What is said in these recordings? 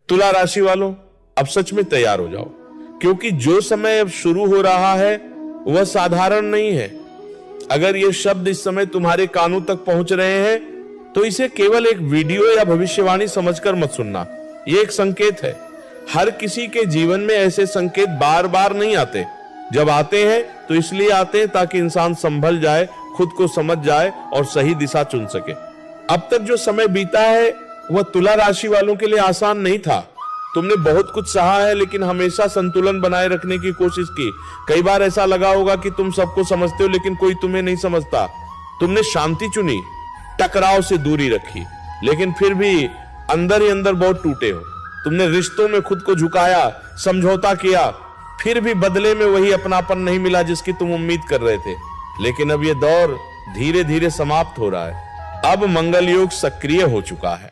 तुला राशि वालों, अब सच में तैयार हो जाओ, क्योंकि जो समय अब शुरू हो रहा है वह साधारण नहीं है। अगर ये शब्द इस समय तुम्हारे कानों तक पहुंच रहे हैं तो इसे केवल एक वीडियो या भविष्यवाणी समझकर मत सुनना। ये एक संकेत है। हर किसी के जीवन में ऐसे संकेत बार बार नहीं आते। जब आते हैं तो इसलिए आते हैं ताकि इंसान संभल जाए, खुद को समझ जाए और सही दिशा चुन सके। अब तक जो समय बीता है वह तुला राशि वालों के लिए आसान नहीं था। तुमने बहुत कुछ सहा है, लेकिन हमेशा संतुलन बनाए रखने की कोशिश की। कई बार ऐसा लगा होगा कि तुम सबको समझते हो लेकिन कोई तुम्हें नहीं समझता। तुमने शांति चुनी, टकराव से दूरी रखी, लेकिन फिर भी अंदर ही अंदर बहुत टूटे हो। तुमने रिश्तों में खुद को झुकाया, समझौता किया, फिर भी बदले में वही अपनापन नहीं मिला जिसकी तुम उम्मीद कर रहे थे। लेकिन अब यह दौर धीरे धीरे समाप्त हो रहा है। अब मंगल योग सक्रिय हो चुका है,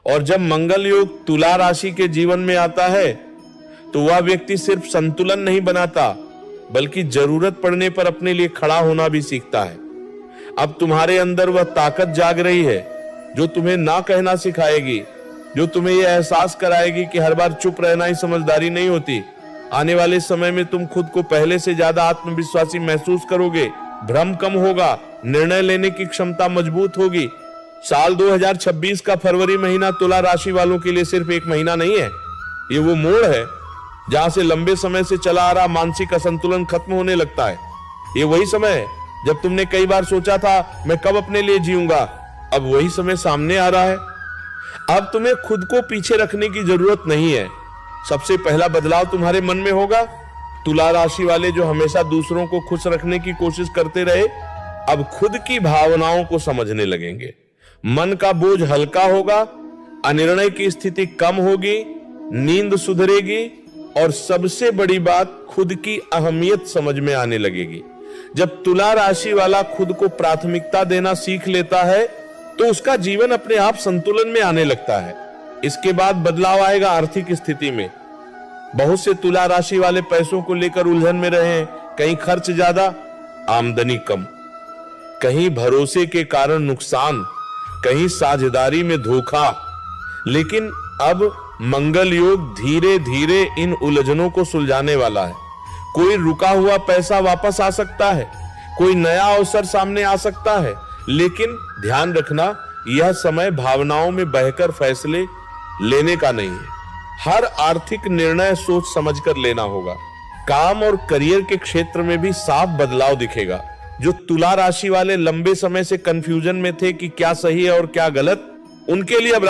और जब मंगल योग तुला राशि के जीवन में आता है तो वह व्यक्ति सिर्फ संतुलन नहीं बनाता, बल्कि जरूरत पड़ने पर अपने लिए खड़ा होना भी सीखता है। अब तुम्हारे अंदर वह ताकत जाग रही है जो तुम्हें ना कहना सिखाएगी, जो तुम्हें यह एहसास कराएगी कि हर बार चुप रहना ही समझदारी नहीं होती। आने वाले समय में तुम खुद को पहले से ज्यादा आत्मविश्वासी महसूस करोगे, भ्रम कम होगा, निर्णय लेने की क्षमता मजबूत होगी। साल 2026 का फरवरी महीना तुला राशि वालों के लिए सिर्फ एक महीना नहीं है। ये वो मोड़ है जहां से लंबे समय से चला आ रहा मानसिक असंतुलन खत्म होने लगता है। ये वही समय है जब तुमने कई बार सोचा था मैं कब अपने लिए जीऊंगा। अब वही समय सामने आ रहा है। अब तुम्हें खुद को पीछे रखने की जरूरत नहीं है। सबसे पहला बदलाव तुम्हारे मन में होगा। तुला राशि वाले जो हमेशा दूसरों को खुश रखने की कोशिश करते रहे, अब खुद की भावनाओं को समझने लगेंगे। मन का बोझ हल्का होगा, अनिर्णय की स्थिति कम होगी, नींद सुधरेगी, और सबसे बड़ी बात, खुद की अहमियत समझ में आने लगेगी। जब तुला राशि वाला खुद को प्राथमिकता देना सीख लेता है तो उसका जीवन अपने आप संतुलन में आने लगता है। इसके बाद बदलाव आएगा आर्थिक स्थिति में। बहुत से तुला राशि वाले पैसों को लेकर उलझन में रहे हैं। कहीं खर्च ज्यादा, आमदनी कम, कहीं भरोसे के कारण नुकसान, कहीं साझेदारी में धोखा। लेकिन अब मंगल योग धीरे धीरे इन उलझनों को सुलझाने वाला है। कोई रुका हुआ पैसा वापस आ सकता है, कोई नया अवसर सामने आ सकता है, लेकिन ध्यान रखना, यह समय भावनाओं में बहकर फैसले लेने का नहीं है। हर आर्थिक निर्णय सोच समझकर लेना होगा। काम और करियर के क्षेत्र में भी साफ बदलाव दिखेगा। जो तुला राशि वाले लंबे समय से कंफ्यूजन में थे कि क्या सही है और क्या गलत, उनके लिए अब